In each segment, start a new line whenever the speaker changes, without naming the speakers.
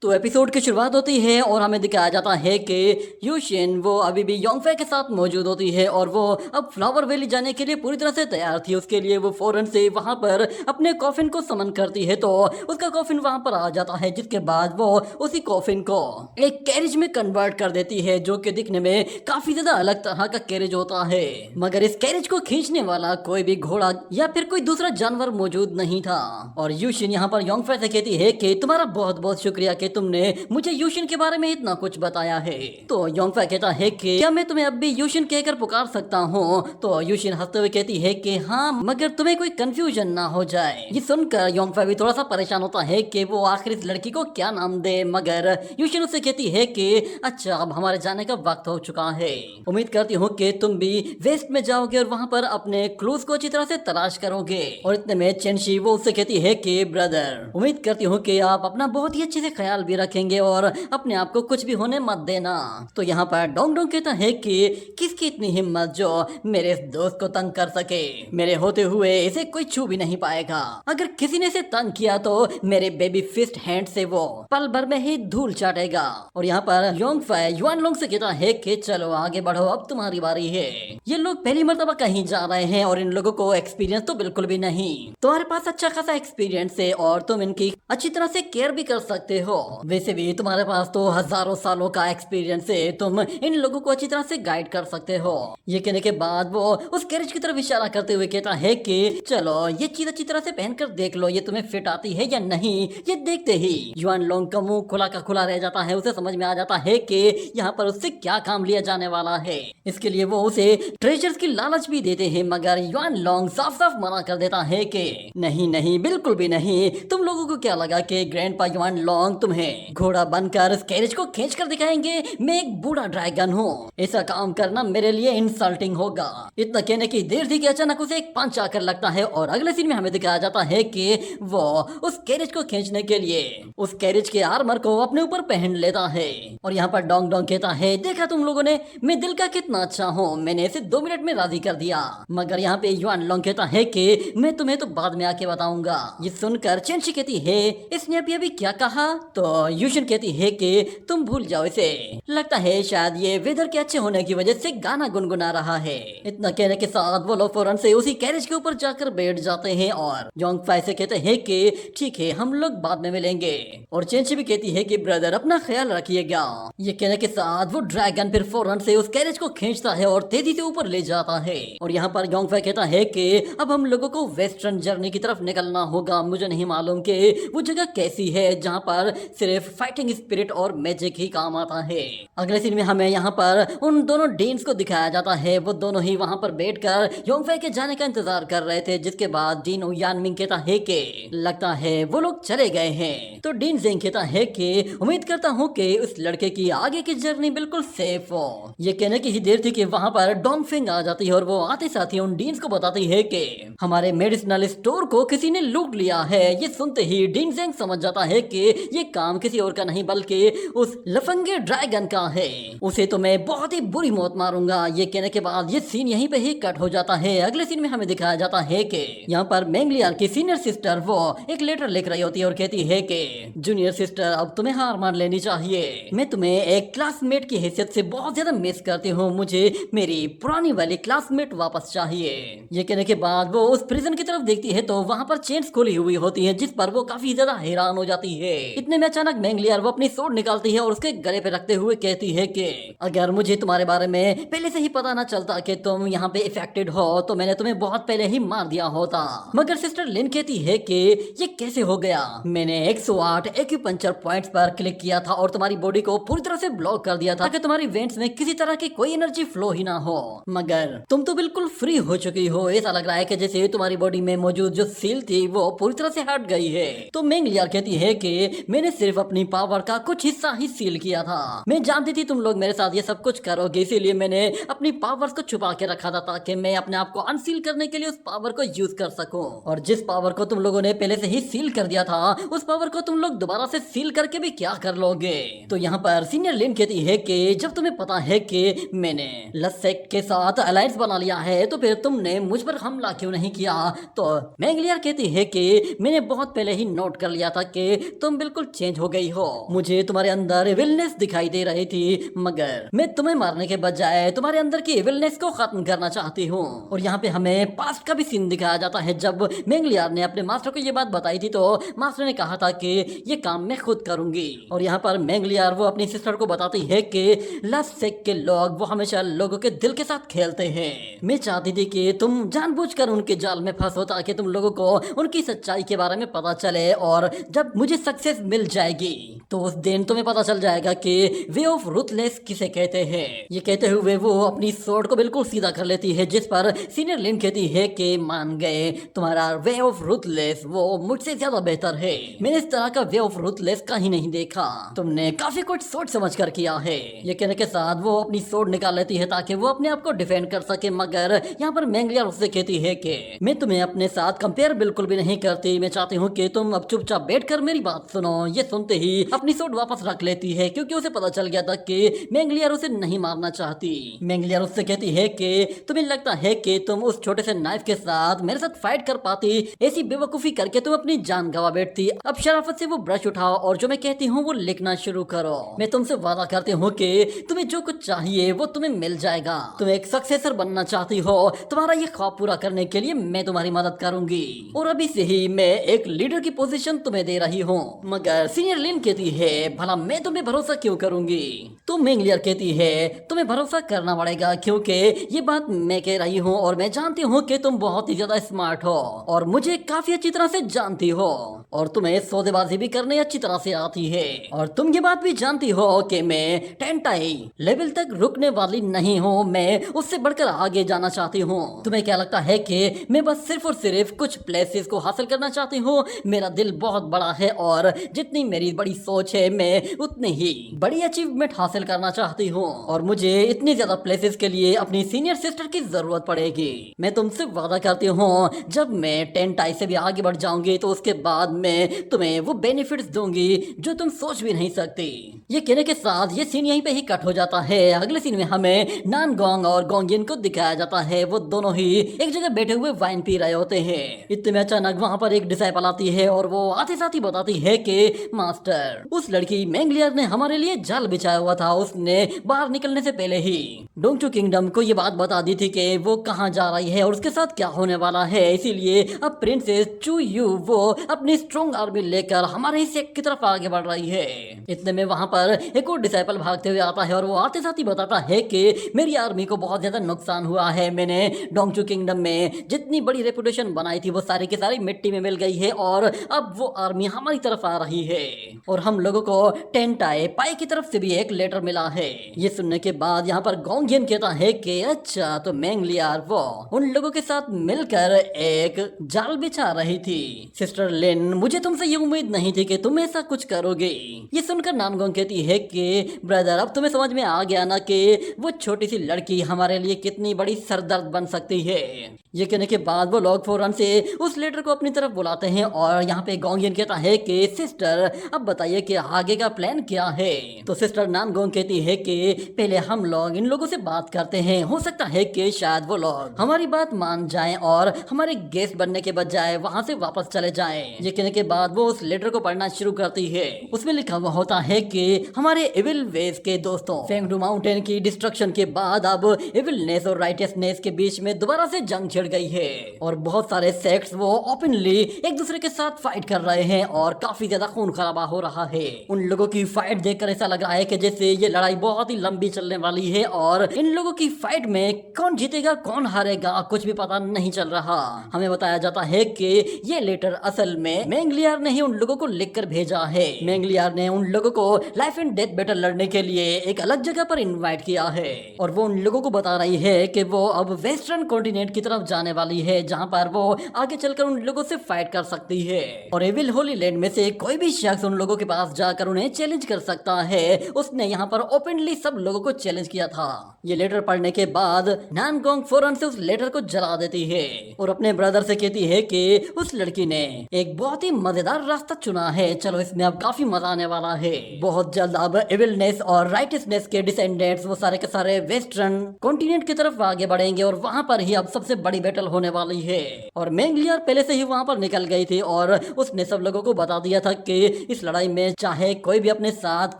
तो एपिसोड की शुरुआत होती है और हमें दिखाया जाता है कि यूशिन वो अभी भी योंगफे के साथ मौजूद होती है और वो अब फ्लावर वैली जाने के लिए पूरी तरह से तैयार थी। उसके लिए वो फौरन से वहां पर अपने कॉफिन को समन करती है तो उसका कॉफिन वहां पर आ जाता है, जिसके बाद वो उसी कॉफिन को एक कैरेज में कन्वर्ट कर देती है, जो कि दिखने में काफी ज्यादा अलग तरह का कैरेज होता है। मगर इस कैरेज को खींचने वाला कोई भी घोड़ा या फिर कोई दूसरा जानवर मौजूद नहीं था। और यूशिन यहाँ पर योंगफे से कहती है कि तुम्हारा बहुत बहुत शुक्रिया कि तुमने मुझे यूशिन के बारे में इतना कुछ बताया है। तो योंगफे कहता है कि क्या मैं तुम्हें अब भी यूशिन कहकर पुकार सकता हूँ? तो यूशिन हंसते हुए कहती है कि हाँ, मगर तुम्हें कोई कंफ्यूजन ना हो जाए। ये सुनकर योंगफे भी थोड़ा सा परेशान होता है कि वो आखिर इस लड़की को क्या नाम दे, मगर यूशिन उससे कहती है कि अच्छा, अब हमारे जाने का वक्त हो चुका है। उम्मीद करती हूँ कि तुम भी वेस्ट में जाओगे और वहाँ पर अपने क्लूज को अच्छी तरह से तलाश करोगे। और इतने में चेंशी वो उससे कहती है कि ब्रदर, उम्मीद करती हूँ कि आप अपना बहुत ही अच्छे से ख्याल भी रखेंगे और अपने आप को कुछ भी होने मत देना। तो यहाँ पर डोंग डोंग कहता है कि किसकी इतनी हिम्मत जो मेरे इस दोस्त को तंग कर सके, मेरे होते हुए इसे कोई छू भी नहीं पाएगा। अगर किसी ने इसे तंग किया तो मेरे बेबी फिस्ट हैंड से वो पल भर में ही धूल चाटेगा। और यहाँ पर योंगफे युआन लोंग से कहता है कि चलो आगे बढ़ो, अब तुम्हारी बारी है। ये लोग पहली मर्तबा कहीं जा रहे हैं और इन लोगों को एक्सपीरियंस तो बिल्कुल भी नहीं। तुम्हारे पास अच्छा खासा एक्सपीरियंस है और तुम इनकी अच्छी तरह से केयर भी कर सकते हो। वैसे भी तुम्हारे पास तो हजारों सालों का एक्सपीरियंस है, तुम इन लोगों को अच्छी तरह से गाइड कर सकते हो। ये कहने के बाद वो उस कैरेज की तरफ इशारा करते हुए कहता है कि चलो ये चीज अच्छी तरह से पहनकर देख लो, ये तुम्हें फिट आती है या नहीं। ये देखते ही युआन लोंग का मुंह खुला का खुला रह जाता है। उसे समझ में आ जाता है कि यहाँ पर उससे क्या काम लिया जाने वाला है। इसके लिए वो उसे ट्रेजर्स की लालच भी देते हैं, मगर युआन लोंग साफ साफ मना कर देता है कि नहीं नहीं, बिल्कुल भी नहीं। तुम लोगों को क्या लगा कि ग्रैंडपा युआन लोंग तुम्हें घोड़ा बनकर इस कैरेज को खींच कर दिखाएंगे? मैं एक बूढ़ा ड्रैगन हूँ, ऐसा काम करना मेरे लिए इंसल्टिंग होगा। इतना कहने की देर थी कि अचानक उसे एक पंच आकर लगता है और अगले सीन में हमें दिखाया जाता है कि वो उस कैरेज को खींचने के लिए उस कैरेज के आर्मर को अपने ऊपर पहन लेता है। और यहाँ पर डोंग डोंग कहता है, देखा तुम लोगों ने, मैं दिल का कितना अच्छा हूँ, मैंने इसे 2 मिनट में राजी कर दिया। मगर यहाँ पे युआन लोंग कहता है कि मैं तुम्हें तो बाद में आके बताऊंगा। ये सुनकर चेंशी कहती है, इसने अभी क्या कहा? तो यूशिन कहती है कि तुम भूल जाओ इसे, लगता है शायद ये वेदर के अच्छे होने की वजह से गाना गुनगुना रहा है। इतना कहने के साथ वो लोग फौरन से उसी कैरेज के ऊपर जाकर बैठ जाते हैं और योंगफे से कहते हैं कि ठीक है, हम लोग बाद में मिलेंगे। और चेंशी भी कहती है कि ब्रदर अपना ख्याल रखिएगा। ये कहने के साथ वो ड्रैगन फिर फौरन से उस कैरेज को खींचता है और तेजी से ऊपर ले जाता है। और यहाँ पर योंगफे कहता है कि अब हम लोगों को वेस्टर्न जर्नी की तरफ निकलना होगा। मुझे नहीं मालूम कि वो जगह कैसी है जहाँ पर सिर्फ फाइटिंग स्पिरिट और मैजिक ही काम आता है। अगले सीन में हमें यहाँ पर उन दोनों डीन्स को दिखाया जाता है। वो दोनों ही वहाँ पर बैठकर योंगफे के जाने का इंतजार कर रहे थे, जिसके बाद डीन यानमिंग कहता है कि लगता है वो लोग चले गए हैं। तो डीन जेंग कहता है कि उम्मीद करता हूँ कि उस लड़के की आगे की जर्नी बिल्कुल सेफ हो। ये कहने की ही देर थी कि वहाँ पर डोंगफिंग आ जाती है और वो आते साथ ही उन डीन्स को बताती है कि हमारे मेडिसिनल स्टोर को किसी ने लूट लिया है। ये सुनते ही डीन जेंग समझ जाता है कि ये काम किसी और का नहीं बल्कि उस लफंगे ड्रैगन का है। उसे तो मैं बहुत ही बुरी मौत मारूंगा। ये कहने के बाद ये सीन यहीं पे ही कट हो जाता है। अगले सीन में हमें दिखाया जाता है कि यहाँ पर मेंगलियार की सीनियर सिस्टर वो एक लेटर लिख रही होती है और कहती है कि जूनियर सिस्टर, अब तुम्हें हार मान लेनी चाहिए। मैं तुम्हें एक क्लासमेट की हैसियत से बहुत ज्यादा मिस करती हूँ। मुझे मेरी पुरानी वाली क्लासमेट वापस चाहिए। ये कहने के बाद वो उस प्रिजन की तरफ देखती है तो वहाँ पर चेन्स खुली हुई होती है, जिस पर वो काफी ज्यादा हैरान हो जाती है। इतने में अचानक मेंगलियार वो अपनी सोड निकालती है और उसके गले पे रखते हुए कहती है कि अगर मुझे तुम्हारे बारे में पहले से ही पता ना चलता कि तुम यहाँ पे इफेक्टेड हो तो मैंने तुम्हें बहुत पहले ही मार दिया होता। मगर सिस्टर लिन कहती है कि ये कैसे हो गया? मैंने 108 एक्यूपंक्चर पॉइंट्स पर क्लिक किया था और तुम्हारी बॉडी को पूरी तरह से ब्लॉक कर दिया था ताकि तुम्हारी वेंट्स में किसी तरह की कोई एनर्जी फ्लो ही ना हो। मगर तुम तो बिल्कुल फ्री हो चुकी हो। ऐसा लग रहा है कि जैसे तुम्हारी बॉडी में मौजूद जो सील थी वो पूरी तरह से हट गई है। तो मेंगलियार कहती है कि मैंने सिर्फ अपनी पावर का कुछ हिस्सा ही सील किया था। मैं जानती थी तुम लोग मेरे साथ ये सब कुछ करोगे, इसीलिए मैंने अपनी पावर्स को छुपा के रखा था ताकि मैं अपने आप को अनसील करने के लिए उस पावर को यूज कर सकूं। और जिस पावर को तुम लोगों ने पहले से ही सील कर दिया था उस पावर को तुम लोग दोबारा से सील करके भी क्या कर लोगे? तो यहाँ पर सीनियर लिन कहती है कि जब तुम्हें पता है कि मैंने लसेक्ट के साथ अलायंस बना लिया है तो फिर तुमने मुझ पर हमला क्यों नहीं किया? तो मेंगलियार कहती है कि मैंने बहुत पहले ही नोट कर लिया था कि तुम बिल्कुल चेंज हो गई हो। मुझे तुम्हारे अंदर विलनेस दिखाई दे रही थी, मगर मैं तुम्हें मारने के बजाय तुम्हारे अंदर की विलनेस को खत्म करना चाहती हूँ। और यहाँ पे हमें पास्ट का भी सीन दिखाया जाता है। जब मेंगलियार ने अपने मास्टर को ये बात बताई थी तो मास्टर ने कहा था कि ये काम मैं खुद करूंगी। और यहाँ पर मेंगलियार वो अपनी सिस्टर को बताती है कि लास्ट सेक के लोग वो हमेशा लोगों के दिल के साथ खेलते हैं। मैं चाहती थी कि तुम जानबूझकर उनके जाल में फंसो ताकि तुम लोगों को उनकी सच्चाई के बारे में पता चले, और जब मुझे सक्सेस मिल जाएगी तो उस दिन तुम्हें पता चल जाएगा कि वे ऑफ रूथलेस किसे कहते हैं। ये कहते हुए वो अपनी स्वॉर्ड को बिल्कुल सीधा कर लेती है, जिस पर सीनियर लिन कहती है कि मान गए, तुम्हारा वे ऑफ रूथलेस वो मुझसे ज्यादा बेहतर है। मैंने इस तरह का वे ऑफ रूथलेस कहीं नहीं देखा, तुमने काफी कुछ सोच समझ कर किया है। ये कहने के साथ वो अपनी स्वॉर्ड निकाल लेती है ताकि वो अपने आप को डिफेंड कर सके, मगर यहाँ पर मेंगलियार उससे कहती है कि मैं तुम्हें अपने साथ कंपेयर बिल्कुल भी नहीं करती, मैं चाहती हूँ कि तुम अब चुपचाप बैठकर मेरी बात सुनो। ये सुनते ही अपनी स्वॉर्ड वापस रख लेती है, क्योंकि उसे पता चल गया था कि मेंगलियार उसे नहीं मारना चाहती। मेंगलियार उससे कहती है कि तुम्हें लगता है कि तुम उस छोटे से नाइफ के साथ मेरे साथ फाइट कर पाती, ऐसी बेवकूफी करके तुम अपनी जान गवा बैठती। अब शराफत से वो ब्रश उठाओ और जो मैं कहती हूँ वो लिखना शुरू करो। मैं तुमसे वादा करती हूँ कि तुम्हें जो कुछ चाहिए वो तुम्हें मिल जाएगा। तुम एक सक्सेसर बनना चाहती हो, तुम्हारा ये ख्वाब पूरा करने के लिए मैं तुम्हारी मदद करूंगी, और अभी से ही मैं एक लीडर की पोजीशन तुम्हें दे रही हूँ। मगर सीनियर लिन कहती है भला मैं तुम्हें भरोसा क्यों करूंगी। तो मेंगलियार कहती है तुम्हें भरोसा करना पड़ेगा, क्योंकि ये बात मैं कह रही हूँ और मैं जानती हूँ कि तुम बहुत ही ज्यादा स्मार्ट हो और मुझे काफी अच्छी तरह से जानती हो, और तुम्हें सौदेबाजी भी करने अच्छी तरह से आती है। और तुम ये बात भी जानती हो कि मैं टेंटाई लेवल तक रुकने वाली नहीं हूँ, मैं उससे बढ़कर आगे जाना चाहती हूँ। तुम्हें क्या लगता है कि मैं बस सिर्फ और सिर्फ कुछ प्लेसेस को हासिल करना चाहती हूँ? मेरा दिल बहुत बड़ा है और जितनी मेरी बड़ी सोच है मैं उतनी ही बड़ी अचीवमेंट हासिल करना चाहती हूँ, और मुझे इतनी ज्यादा प्लेसेस के लिए अपनी सीनियर सिस्टर की जरूरत पड़ेगी। मैं तुमसे वादा करती हूँ जब मैं टेंटाई से भी आगे बढ़ जाऊंगी तो उसके बाद मैं तुम्हें वो बेनिफिट्स दूंगी जो तुम सोच भी नहीं सकती। ये कहने के साथ ये सीन यहीं पे ही कट हो जाता है। अगले सीन में हमें नानगोंग और गोंगियन को दिखाया जाता है। वो दोनों ही एक जगह बैठे हुए वाइन पी रहे होते हैं। इतने में अचानक वहाँ पर एक डिसाइपल आती है और वो आते साथ ही बताती है कि मास्टर, उस लड़की मेंगलियार ने हमारे लिए जाल बिछाया हुआ था। उसने बाहर निकलने से पहले ही डोंगचू किंगडम को ये बात बता दी थी कि वो कहाँ जा रही है और उसके साथ क्या होने वाला है। इसीलिए अब प्रिंसेस चू यू वो अपनी स्ट्रॉन्ग आर्मी लेकर हमारे हिस्से की तरफ आगे बढ़ रही है। इतने में वहाँ पर एक और डिसाइपल भागते हुए आता है और वो आते साथ ही बताता है कि मेरी आर्मी को बहुत ज्यादा नुकसान हुआ है। मैंने डोंगचू किंगडम में जितनी बड़ी रेपुटेशन बनाई थी वो सारी की सारी मिट्टी में मिल गई है, और अब वो आर्मी हमारी तरफ आ रही है और हम लोगों को टेंटाई पाई की तरफ से भी एक लेटर मिला है। ये सुनने के बाद यहाँ पर गोंगियन कहता है कि अच्छा, तो मेंगलियार वो उन लोगों के साथ मिलकर एक जाल बिछा रही थी। सिस्टर लिन, मुझे तुमसे ये उम्मीद नहीं थी कि तुम ऐसा कुछ करोगे। ये सुनकर नानगोंग कहती है कि ब्रदर, अब तुम्हें समझ में आ गया ना कि वो छोटी सी लड़की हमारे लिए कितनी बड़ी सरदर्द बन सकती है। ये कहने के बाद वो लोग फौरन से उस लेटर को अपनी तरफ बुलाते हैं और यहाँ पे गोंगियन कहता है कि सिस्टर, अब बताइए कि आगे का प्लान क्या है। तो सिस्टर नानगोंग कहती है कि पहले हम लोग इन लोगों से बात करते हैं, हो सकता है कि शायद वो लोग हमारी बात मान जाएं और हमारे गेस्ट बनने के बजाय वहां से वापस चले जाएं। ये कहने के बाद वो उस लेटर को पढ़ना शुरू करती है। उसमें लिखा हुआ होता है कि हमारे इविल वेज के दोस्तों, फेंगडू माउंटेन की डिस्ट्रक्शन के बाद अब इविलनेस और राइटियसनेस के बीच में दोबारा से जंग छिड़ गई है और बहुत सारे सेक्ट्स वो ओपनली एक दूसरे के साथ फाइट कर रहे हैं और काफी ज्यादा खून खराबा हो रहा है। उन लोगों की फाइट देखकर ऐसा लग रहा है कि जैसे ये लड़ाई बहुत ही लंबी चलने वाली है और इन लोगों की फाइट में कौन जीतेगा कौन हारेगा कुछ भी पता नहीं चल रहा। हमें बताया जाता है कि ये लेटर असल में मेंगलियार ने ही उन लोगों को लिखकर भेजा है। मेंगलियार ने उन लोगों को लाइफ एंड डेथ बैटल लड़ने के लिए एक अलग जगह पर इनवाइट किया है और वो उन लोगों को बता रही है कि वो अब वेस्टर्न कॉन्टिनेंट की तरफ जाने वाली है, जहां पर वो आगे चलकर उन लोगों से फाइट कर सकती है और एविल होली लैंड में से कोई भी शख्स उन लोगों के पास जाकर उन्हें चैलेंज कर सकता है। उसने यहाँ पर ओपनली सब लोगों को चैलेंज किया था। ये लेटर पढ़ने के बाद नानगोंग फौरन से उस लेटर को जला देती है और अपने ब्रदर से कहती है कि उस लड़की ने एक बहुत ही मजेदार रास्ता चुना है, चलो इसमें अब काफी मजा आने वाला है। बहुत जल्द अब एविलनेस और राइटियसनेस के डिसेंडेंट्स वो सारे के सारे वेस्टर्न कॉन्टिनेंट की तरफ आगे बढ़ेंगे और वहां पर ही अब सबसे बड़ी बैटल होने वाली है। और मेंगलियार पहले से ही वहां पर निकल गई थी और उसने सब लोगों को बता दिया था कि इस लड़ाई में चाहे कोई भी अपने साथ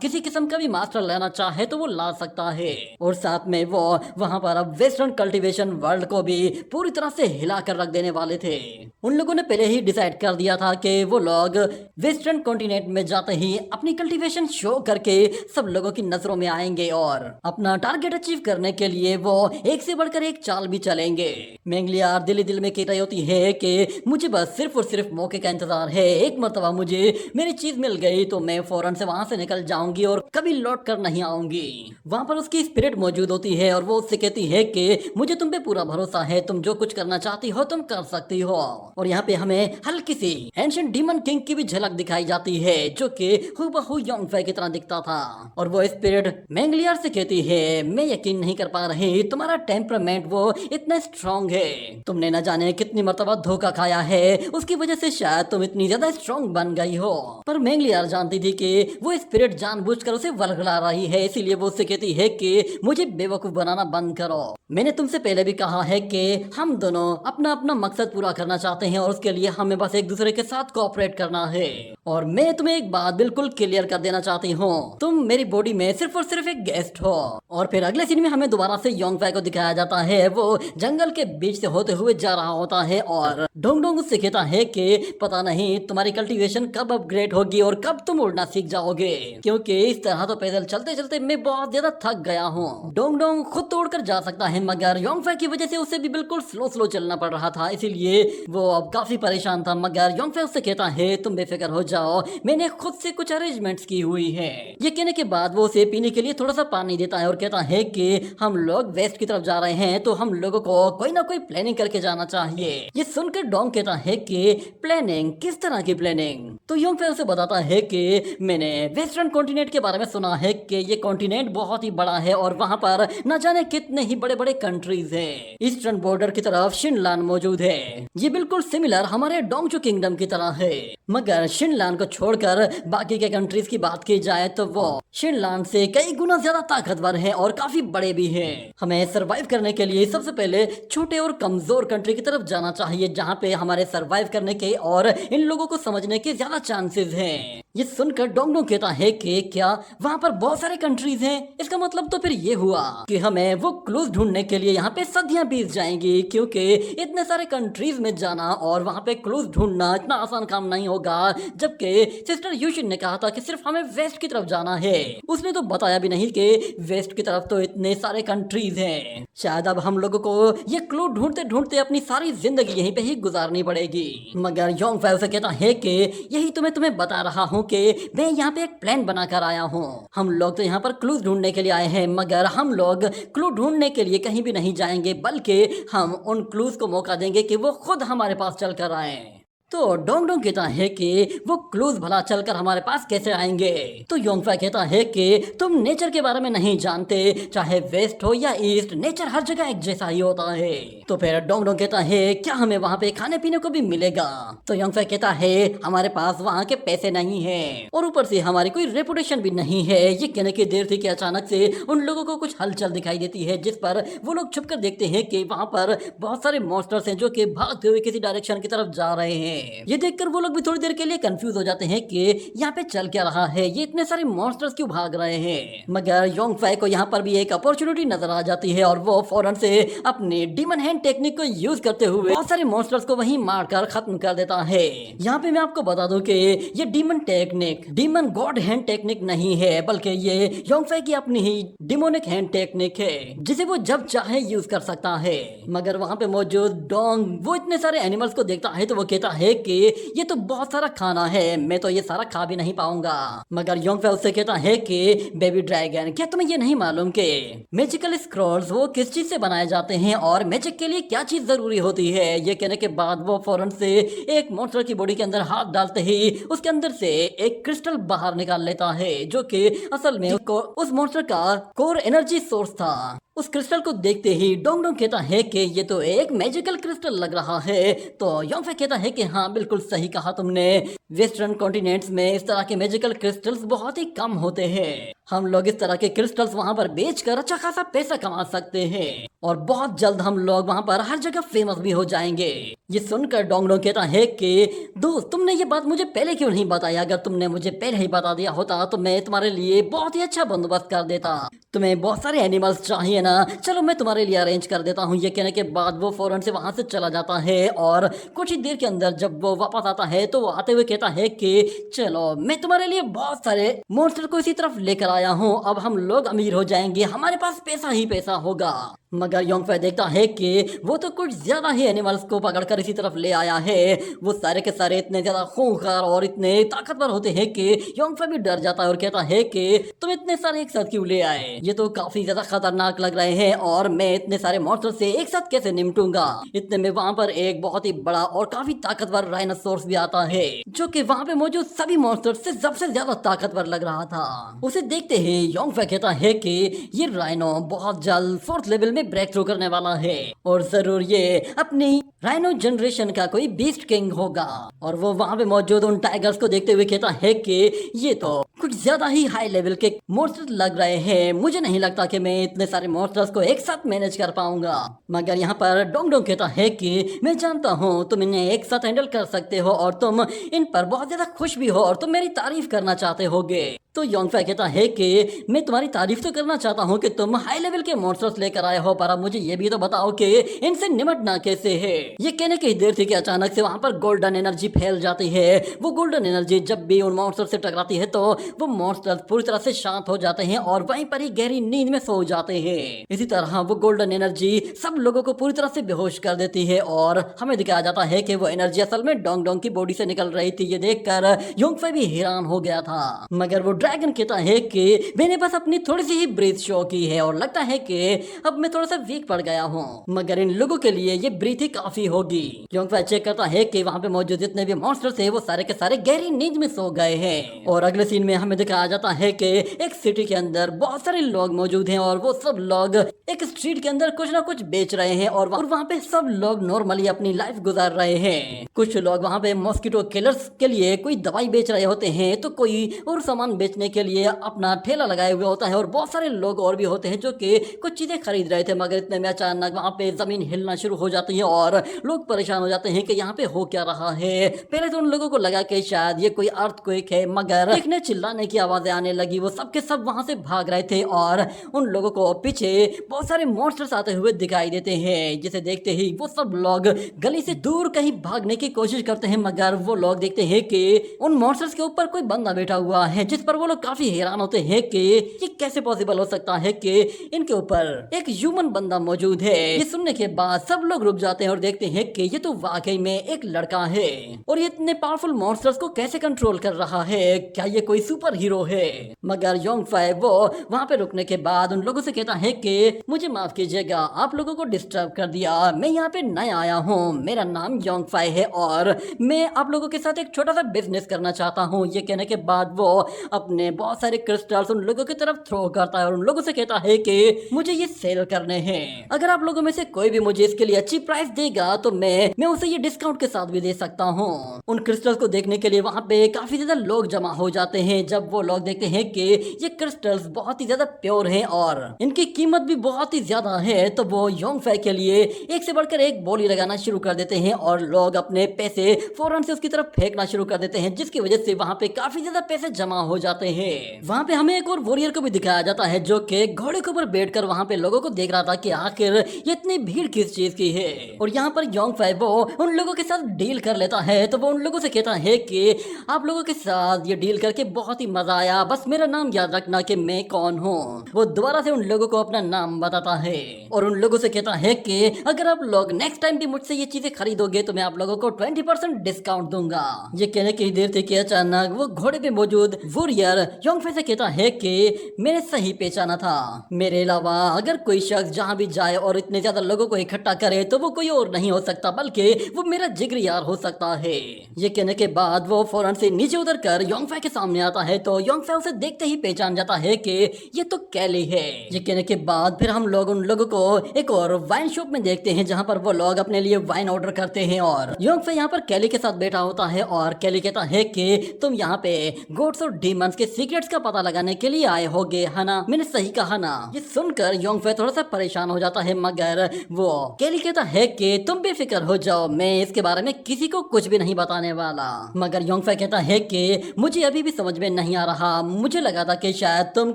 किसी किस्म का भी मास्टर लेना चाहे तो वो ला सकता है। और साथ में वो वहां पर अब वेस्टर्न कल्टीवेशन वर्ल्ड को भी पूरी तरह से हिला कर रख देने वाले थे। उन लोगों ने पहले ही डिसाइड कर दिया था कि वो लोग वेस्टर्न कॉन्टिनेंट में जाते ही अपनी कल्टीवेशन शो करके सब लोगों की नजरों में आएंगे और अपना टारगेट अचीव करने के लिए वो एक से बढ़कर एक चाल भी चलेंगे। मेंगलियार दिल ही दिल में कह रही होती है कि मुझे बस सिर्फ और सिर्फ मौके का इंतजार है। एक मर्तबा मुझे मेरी चीज मिल गई तो मैं फौरन से वहां से निकल जाऊंगी और कभी लौट कर नहीं आऊंगी। वहां पर उसकी स्पिरिट मौजूद होती है और वो उससे कहती है कि मुझे तुम पे पूरा भरोसा है, तुम जो कुछ करना चाहती हो तुम कर सकती हो। और यहाँ पे हमें हल्की सी एंशिएंट डीमन किंग की भी झलक दिखाई जाती है जो कि हूबहू योंगफei की तरह दिखता था। और वो स्पिरिट मेंगलियार से कहती है मैं यकीन नहीं कर पा रही तुम्हारा टेम्परामेंट वो इतना स्ट्रॉन्ग है, तुमने न जाने कितनी मर्तबा धोखा खाया है, उसकी वजह से शायद तुम इतनी ज्यादा स्ट्रॉन्ग बन गई हो। पर मेंगलियार जानती थी कि वो स्पिरिट जानबूझकर उसे वरगला रही है, इसीलिए वो उससे कहती है कि मुझे बेवकूफ बनाना बंद करो। मैंने तुमसे पहले भी कहा है कि हम दोनों अपना अपना मकसद पूरा करना चाहते हैं और उसके लिए हमें बस एक दूसरे के साथ कोऑपरेट करना है। और मैं तुम्हें एक बात बिल्कुल क्लियर कर देना चाहती हूँ, तुम मेरी बॉडी में सिर्फ और सिर्फ एक गेस्ट हो। और फिर अगले सीन में हमें दोबारा से योंगफei को दिखाया जाता है, वो जंगल के बीच से होते हुए जा रहा होता है और डोंग डोंग उससे कहता है कि पता नहीं तुम्हारी कल्टीवेशन कब अपग्रेड होगी और कब तुम उड़ना सीख जाओगे, क्योंकि इस तरह तो पैदल चलते चलते मैं बहुत ज्यादा थक गया हूँ। डोंग डोंग खुद तो उड़कर जा सकता है मगर योंगफei की वजह से उसे भी बिल्कुल स्लो स्लो चलना पड़ रहा था, इसीलिए वो अब काफी परेशान था। मगर योंगफei उससे कहता है तुम बेफिक्र हो जाओ, मैंने खुद से कुछ अरेंजमेंट्स की हुई है। ये कहने के बाद वो उसे पीने के लिए थोड़ा सा पानी देता है और कहता है कि हम लोग वेस्ट की तरफ जा रहे हैं तो हम लोगों को कोई ना कोई प्लानिंग करके जाना चाहिए। ये सुनकर डोंग कहता है कि प्लानिंग, किस तरह की प्लानिंग? तो योंगफei उसे बताता है कि मैंने वेस्टर्न कॉन्टिनेंट के बारे में सुना है कि ये कॉन्टिनेंट बहुत ही बड़ा है और वहां पर न जाने कितने ही बड़े बड़े कंट्रीज हैं। ईस्टर्न बॉर्डर की तरफ शिनलान मौजूद है, ये बिल्कुल सिमिलर हमारे डोंगचू किंगडम की तरह है। मगर शिनलान को छोड़कर बाकी के कंट्रीज की बात की जाए तो वो शिनलान से कई गुना ज्यादा ताकतवर हैं और काफी बड़े भी हैं। हमें सरवाइव करने के लिए सबसे पहले छोटे और कमजोर कंट्री की तरफ जाना चाहिए जहां पे हमारे सरवाइव करने के और इन लोगों को समझने के ज्यादा चांसेस हैं। ये सुनकर डोंग डोंग कहता है कि क्या वहां पर बहुत सारे कंट्रीज हैं? इसका मतलब तो फिर ये हुआ कि हमें वो क्लूज ढूंढने के लिए यहाँ पे सदियां बीत जाएंगी, क्योंकि इतने सारे कंट्रीज में जाना और वहां पे क्लूज ढूंढना इतना आसान काम नहीं होगा। जबकि सिस्टर यूशिन ने कहा था कि सिर्फ हमें वेस्ट की तरफ जाना है, उसने तो बताया भी नहीं कि वेस्ट की तरफ तो इतने सारे कंट्रीज हैं। शायद अब हम लोगों को ये क्लू ढूंढते ढूंढते अपनी सारी जिंदगी यहीं पे ही गुजारनी पड़ेगी। मगर योंगफei उसे कहता है कि यही तो मैं तुम्हें बता रहा हूँ कि मैं यहाँ पे एक प्लान बनाकर आया हूँ। हम लोग तो यहाँ पर क्लूज ढूंढने के लिए आए हैं, मगर हम लोग क्लू ढूंढने के लिए कहीं भी नहीं जाएंगे, बल्कि हम उन क्लूज को मौका देंगे कि वो खुद हमारे पास चल कर आए। तो डोंग डोंग कहता है कि वो क्लूज भला चलकर हमारे पास कैसे आएंगे? तो योंगफei कहता है कि तुम नेचर के बारे में नहीं जानते, चाहे वेस्ट हो या ईस्ट, नेचर हर जगह एक जैसा ही होता है। तो फिर डोंग डोंग कहता है क्या हमें वहाँ पे खाने पीने को भी मिलेगा? तो योंगफei कहता है हमारे पास वहाँ के पैसे नहीं है और ऊपर से हमारी कोई रेपुटेशन भी नहीं है। ये कहने की देर थी कि अचानक से उन लोगों को कुछ हलचल दिखाई देती है, जिस पर वो लोग छुपकर देखते हैं कि वहाँ पर बहुत सारे मॉन्स्टर्स हैं जो कि भागते हुए किसी डायरेक्शन की तरफ जा रहे हैं। ये देखकर वो लोग भी थोड़ी देर के लिए कंफ्यूज हो जाते हैं कि यहाँ पे चल क्या रहा है, ये इतने सारे मॉन्स्टर्स क्यों भाग रहे हैं। मगर योंगफei को यहाँ पर भी एक अपॉर्चुनिटी नजर आ जाती है और वो फौरन से अपनी डीमन हैंड टेक्निक को यूज करते हुए बहुत सारे मॉन्स्टर्स को वहीं मारकर खत्म कर देता है। यहाँ पे मैं आपको बता दूं कि ये demon technique demon God hand technique नहीं है, बल्कि ये योंगफei की अपनी ही डिमोनिक हैंड टेक्निक है जिसे वो जब चाहे यूज कर सकता है। मगर वहाँ पे मौजूद डोंग वो इतने सारे एनिमल्स को देखता है तो वो कहता है कि ये तो बहुत सारा खाना है, मैं तो ये सारा खा भी नहीं पाऊंगा। मगर योंगफei उससे कहता है कि बेबी ड्रैगन, क्या तुम्हें ये नहीं मालूम कि मैजिकल स्क्रॉल्स वो किस चीज से बनाए जाते हैं और मैजिक के लिए क्या चीज जरूरी होती है? ये कहने के बाद वो फौरन से एक मॉन्स्टर की बॉडी के अंदर हाथ डालते ही उसके अंदर से एक क्रिस्टल बाहर निकाल लेता है, जो कि असल में उस मॉन्स्टर का कोर एनर्जी सोर्स था। उस क्रिस्टल को देखते ही डोंग डोंग कहता है कि ये तो एक मैजिकल क्रिस्टल लग रहा है। तो योंगफei कहता है कि हाँ बिल्कुल सही कहा तुमने, वेस्टर्न कॉन्टिनेंट्स में इस तरह के मैजिकल क्रिस्टल्स बहुत ही कम होते हैं। हम लोग इस तरह के क्रिस्टल्स वहां पर बेचकर अच्छा खासा पैसा कमा सकते हैं और बहुत जल्द हम लोग वहां पर हर जगह फेमस भी हो जाएंगे। ये सुनकर डोंगडोंग कहता है कि दोस्त, तुमने ये बात मुझे पहले क्यों नहीं बताई? अगर तुमने मुझे पहले ही बता दिया होता तो मैं तुम्हारे लिए बहुत ही अच्छा बंदोबस्त कर देता। तुम्हें बहुत सारे एनिमल्स चाहिए ना, चलो मैं तुम्हारे लिए अरेंज कर देता हूँ। ये कहने के बाद वो फौरन से वहां से चला जाता है और कुछ ही देर के अंदर जब वो वापस आता है तो वो आते हुए कहता है कि चलो मैं तुम्हारे लिए बहुत सारे मॉन्स्टर को इसी तरफ लेकर आया हूँ, अब हम लोग अमीर हो जाएंगे, हमारे पास पैसा ही पैसा होगा। मगर योंगफे देखता है कि वो तो कुछ ज्यादा ही एनिमल्स को पकड़कर इसी तरफ ले आया है। वो सारे के सारे इतने ज्यादा खूंखार और इतने ताकतवर होते हैं कि योंगफे भी डर जाता है और कहता है कि तुम इतने सारे एक साथ क्यों ले आए? ये तो काफी ज्यादा खतरनाक लग रहे हैं और मैं इतने सारे मॉन्स्टर से एक साथ कैसे निपटूंगा? इतने में वहां पर एक बहुत ही बड़ा और काफी ताकतवर राइनोसोरस भी आता है, जो कि वहां पे मौजूद सभी मॉन्स्टर से सबसे ज्यादा ताकतवर लग रहा था। उसे देखते ही योंगफे कहता है कि ये राइनो बहुत जल्द 4th लेवल में ब्रेक थ्रू करने वाला है और जरूर ये अपनी राइनो जनरेशन का कोई बीस्ट किंग होगा। और वो वहां पे मौजूद उन टाइगर्स को देखते हुए कहता है कि ये तो कुछ ज्यादा ही हाई लेवल के मॉन्स्टर लग रहे हैं, मुझे नहीं लगता कि मैं इतने सारे मॉन्स्टर्स को एक साथ मैनेज कर पाऊंगा। मगर यहाँ पर डोंगडोंग कहता है कि मैं जानता हूँ तुम इन्हें एक साथ हैंडल कर सकते हो और तुम इन पर बहुत ज्यादा खुश भी हो और तुम मेरी तारीफ करना चाहते होगे। तो योंगफे कहता है कि मैं तुम्हारी तारीफ तो करना चाहता हूँ कि तुम हाई लेवल के मॉन्स्टर्स लेकर आए हो, पर अब मुझे ये भी तो बताओ कि इनसे निपटना कैसे है। ये कहने की देर थी कि अचानक से वहां पर गोल्डन एनर्जी फैल जाती है। वो गोल्डन एनर्जी जब भी उन मॉन्स्टर से टकराती है तो वो मॉन्स्टर्स पूरी तरह से शांत हो जाते हैं और वहीं पर ही गहरी नींद में सो जाते हैं। इसी तरह वो गोल्डन एनर्जी सब लोगों को पूरी तरह से बेहोश कर देती है और हमें दिखाया जाता है कि वो एनर्जी असल में डोंगडोंग की बॉडी से निकल रही थी। ये देखकर योंगफे भी हैरान हो गया था। मगर वो ड्रैगन कहता है कि मैंने बस अपनी थोड़ी सी ही ब्रीथ शो की है और लगता है कि अब मैं थोड़ा सा वीक पड़ गया हूँ, मगर इन लोगों के लिए ये ब्रीथ ही काफी होगी। योंगफे चेक करता है कि वहाँ पे मौजूद जितने भी मॉन्स्टर थे वो सारे के सारे गहरी नींद में सो गए हैं। और अगले सीन में हमें दिखाया जाता है कि एक सिटी के अंदर बहुत सारे लोग मौजूद हैं और वो सब लोग एक स्ट्रीट के अंदर कुछ ना कुछ बेच रहे हैं और वहाँ पे सब लोग नॉर्मली अपनी लाइफ गुजार रहे हैं। कुछ लोग वहाँ पे मॉस्किटो किलर्स के लिए कोई दवाई बेच रहे होते हैं तो कोई और सामान बेचने के लिए अपना ठेला लगाए हुए होता है और बहुत सारे लोग और भी होते हैं जो कि कुछ चीजें खरीद रहे थे। मगर इतने में अचानक वहाँ पे जमीन हिलना शुरू हो जाती है और लोग परेशान हो जाते हैं कि यहाँ पे हो क्या रहा है। पहले तो उन लोगों को लगा कि शायद ये कोई अर्थक्वेक है, मगर देखने चिल्लाने की आवाजें आने लगी। वो सब के सब वहां से भाग रहे थे और उन लोगों को पीछे बहुत सारे मॉन्स्टर्स आते हुए दिखाई देते हैं, जिसे देखते ही वो सब लोग गली से दूर कहीं भागने की कोशिश करते हैं। मगर वो लोग देखते हैं कि उन मॉन्स्टर्स के ऊपर कोई बंदा बैठा हुआ है, जिस पर वो लोग काफी हैरान होते हैं कि ये कैसे पॉसिबल हो सकता है कि इनके ऊपर एक ह्यूमन बंदा मौजूद है। ये सुनने के बाद सब लोग रुक जाते हैं और देखते हैं कि ये तो वाकई में एक लड़का है और ये इतने पावरफुल मॉन्स्टर्स को कैसे कंट्रोल कर रहा है, क्या ये कोई सुपर हीरो है। मगर योंगफे वो वहाँ पे रुकने के बाद उन लोगों से कहता है कि मुझे माफ कीजिएगा, आप लोगों को डिस्टर्ब कर दिया, मैं यहाँ पे नया आया हूँ, मेरा नाम योंगफे है और मैं आप लोगों के साथ एक छोटा सा बिजनेस करना चाहता हूँ। ये कहने के बाद वो अपने बहुत सारे क्रिस्टल्स उन लोगों की तरफ थ्रो करता है और उन लोगों से कहता है कि मुझे ये सेल करने हैं, अगर आप लोगों में से कोई भी मुझे इसके लिए अच्छी प्राइस देगा तो मैं उसे ये डिस्काउंट के साथ भी दे सकता हूँ। उन क्रिस्टल्स को देखने के लिए वहाँ पे काफी ज्यादा लोग जमा हो जाते हैं। जब वो लोग देखते हैं कि ये क्रिस्टल्स बहुत ही ज्यादा प्योर हैं और इनकी कीमत भी बहुत ही ज्यादा है तो वो योंगफे के लिए एक से बढ़कर एक बोली लगाना शुरू कर देते हैं और लोग अपने पैसे फौरन से उसकी तरफ फेंकना शुरू कर देते हैं, जिसकी वजह से वहाँ पे काफी ज्यादा पैसे जमा हो जाते हैं। वहाँ पे हमें एक और वॉरियर को भी दिखाया जाता है जो कि घोड़े के ऊपर बैठकर वहाँ पे लोगों को देख रहा था कि आखिर ये इतनी भीड़ किस चीज की है। और यहाँ पर योंगफे वो उन लोगों के साथ डील कर लेता है तो वो उन लोगों से कहता है कि आप लोगों के साथ ये डील करके बहुत ही मजा आया, बस मेरा नाम याद रखना कि मैं कौन हूँ। वो दोबारा से उन लोगों को अपना नाम बताता है और उन लोगों से कहता है कि अगर आप लोग नेक्स्ट टाइम भी मुझसे ये चीजें खरीदोगे तो मैं आप लोगों को 20% डिस्काउंट दूंगा। ये कहने की देर थी कि अचानक वो घोड़े पे मौजूद वॉरियर योंगफे से कहता है कि मैंने सही पहचाना था, मेरे अलावा अगर कोई शख्स जहाँ भी जाए और इतने ज्यादा लोगों को इकट्ठा करे तो वो कोई और नहीं हो सकता बल्कि वो मेरा जिगरी यार हो सकता है। ये कहने के बाद वो फौरन से नीचे उतर कर योंगफे के सामने आता है तो योंगफे उसे देखते ही पहचान जाता है कि ये तो कैली है। ये कहने के बाद फिर हम लोग उन लोगों को एक और वाइन शॉप में देखते हैं जहाँ पर वो लोग अपने लिए वाइन ऑर्डर करते हैं और योंगफे यहाँ पर कैली के साथ बैठा होता है और कैली कहता है कि तुम यहाँ पे गोड्स और डीमंस के सीक्रेट्स का पता लगाने के लिए आए होगे, है ना? मैंने सही कहा ना? ये सुनकर योंगफे थोड़ा सा परेशान हो जाता है, मगर वो केली कहता है कि तुम बेफिक्र हो जाओ, मैं इसके बारे में किसी को कुछ भी नहीं बताने वाला। मगर योंगफे कहता है कि मुझे अभी भी समझ में नहीं आ रहा, मुझे लगा था कि शायद तुम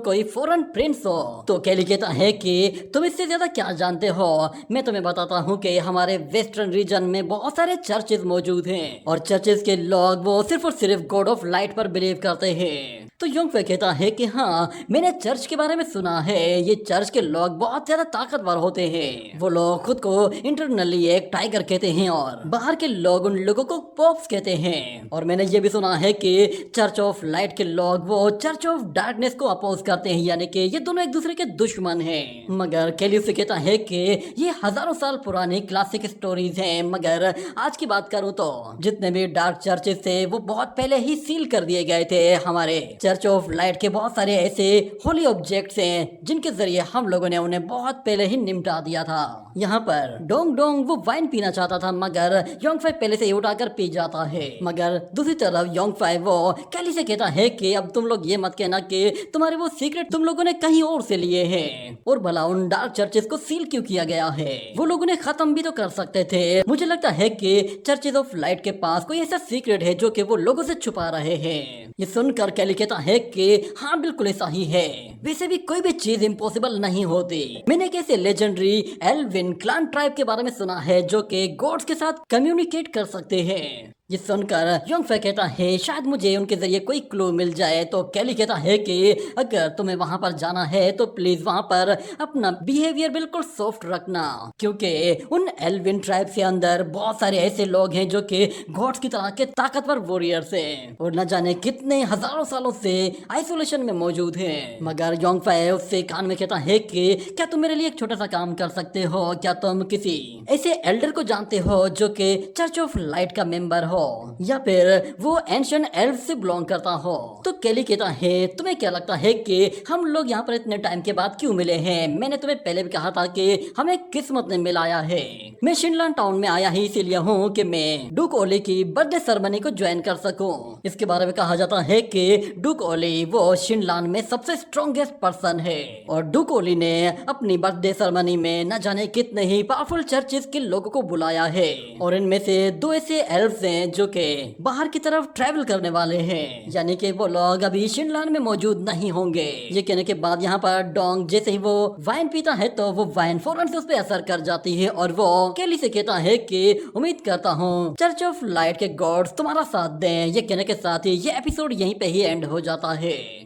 कोई फॉरेन प्रिंस हो। तो केली कहता है कि तुम इससे ज्यादा क्या जानते हो, मैं तुम्हें बताता हूँ कि हमारे वेस्टर्न रीजन में बहुत सारे चर्चेज मौजूद हैं और चर्चेज के लोग वो सिर्फ और सिर्फ गॉड ऑफ लाइट पर बिलीव करते हैं। तो योंगफे कहता है कि हाँ, मैंने चर्च के बारे में सुना है, ये चर्च के लोग बहुत ज्यादा ताकतवर होते हैं। वो लोग खुद को इंटरनली एक टाइगर कहते हैं और बाहर के लोग उन लोगों को पॉप्स कहते हैं। और मैंने ये भी सुना है कि चर्च ऑफ लाइट के लोग वो चर्च ऑफ डार्कनेस को अपोज करते हैं, यानी कि ये दोनों एक दूसरे के दुश्मन हैं। मगर केली उससे कहता है कि ये हजारों साल पुरानी क्लासिक स्टोरीज हैं, मगर आज की बात करूं तो जितने भी डार्क चर्चेस थे वो बहुत पहले ही सील कर दिए गए थे। हमारे चर्च ऑफ लाइट के बहुत सारे ऐसे होली ऑब्जेक्ट्स हैं जिनके जरिए हम लोगों ने उन्हें बहुत पहले ही निपटा दिया था। यहाँ पर डोंग डोंग वो वाइन पीना चाहता था, मगर योंगफे पहले से ही उठाकर पी जाता है। मगर दूसरी तरफ योंगफे वो केली से कहता है कि अब तुम लोग ये मत कहना कि तुम्हारे वो सीक्रेट तुम लोगों ने कहीं और से लिए हैं, और भला उन डार्क चर्चेस को सील क्यों किया गया है, वो लोगों ने खत्म भी तो कर सकते थे। मुझे लगता है कि चर्चेस ऑफ लाइट के पास कोई ऐसा सीक्रेट है जो कि वो लोगों से छुपा रहे हैं। ये सुनकर केली कहता है कि हाँ बिल्कुल ऐसा ही है, वैसे भी कोई भी चीज इम्पॉसिबल नहीं होती। मैंने एक ऐसे लेजेंडरी एल्विन क्लान ट्राइब के बारे में सुना है जो कि गॉड्स के साथ कम्युनिकेट कर सकते हैं। ये सुनकर योंगफे कहता है शायद मुझे उनके जरिए कोई क्लू मिल जाए। तो केली कहता है कि अगर तुम्हें वहां पर जाना है तो प्लीज वहां पर अपना बिहेवियर बिल्कुल सॉफ्ट रखना, क्योंकि उन एल्विन ट्राइब के अंदर बहुत सारे ऐसे लोग हैं जो कि गॉड्स की तरह के ताकतवर वॉरियर्स हैं और न जाने कितने हजारों सालों से आइसोलेशन में मौजूद हैं। मगर योंगफे उससे कान में कहता है कि क्या तुम मेरे लिए एक छोटा सा काम कर सकते हो, क्या तुम किसी ऐसे एल्डर को जानते हो जो कि चर्च ऑफ लाइट का मेंबर हो या फिर वो एंशिएंट एल्फ से बिलोंग करता हो। तो केली कहता है तुम्हें क्या लगता है कि हम लोग यहाँ पर इतने टाइम के बाद क्यों मिले हैं? मैंने तुम्हें पहले भी कहा था कि हमें किस्मत ने मिलाया है। मैं शिनलान टाउन में आया ही इसीलिए हूँ कि मैं डुक ओली की बर्थडे सेरेमनी को ज्वाइन कर सकूं। इसके बारे में कहा जाता है कि डुक ओली वो शिनलान में सबसे स्ट्रॉन्गेस्ट पर्सन है और डुक ओली ने अपनी बर्थडे सेरेमनी में न जाने कितने ही पावरफुल चर्चेस के लोगों को बुलाया है और इनमें से दो ऐसे एल्फ्स हैं जो कि बाहर की तरफ ट्रैवल करने वाले हैं, यानी कि वो लोग अभी शिनलान में मौजूद नहीं होंगे। ये कहने के बाद यहाँ पर डोंग जैसे ही वो वाइन पीता है तो वो वाइन फौरन से उस पर असर कर जाती है और वो केली से कहता है कि उम्मीद करता हूँ चर्च ऑफ लाइट के गॉड्स तुम्हारा साथ दें। ये कहने के साथ ही ये एपिसोड यहीं पे ही एंड हो जाता है।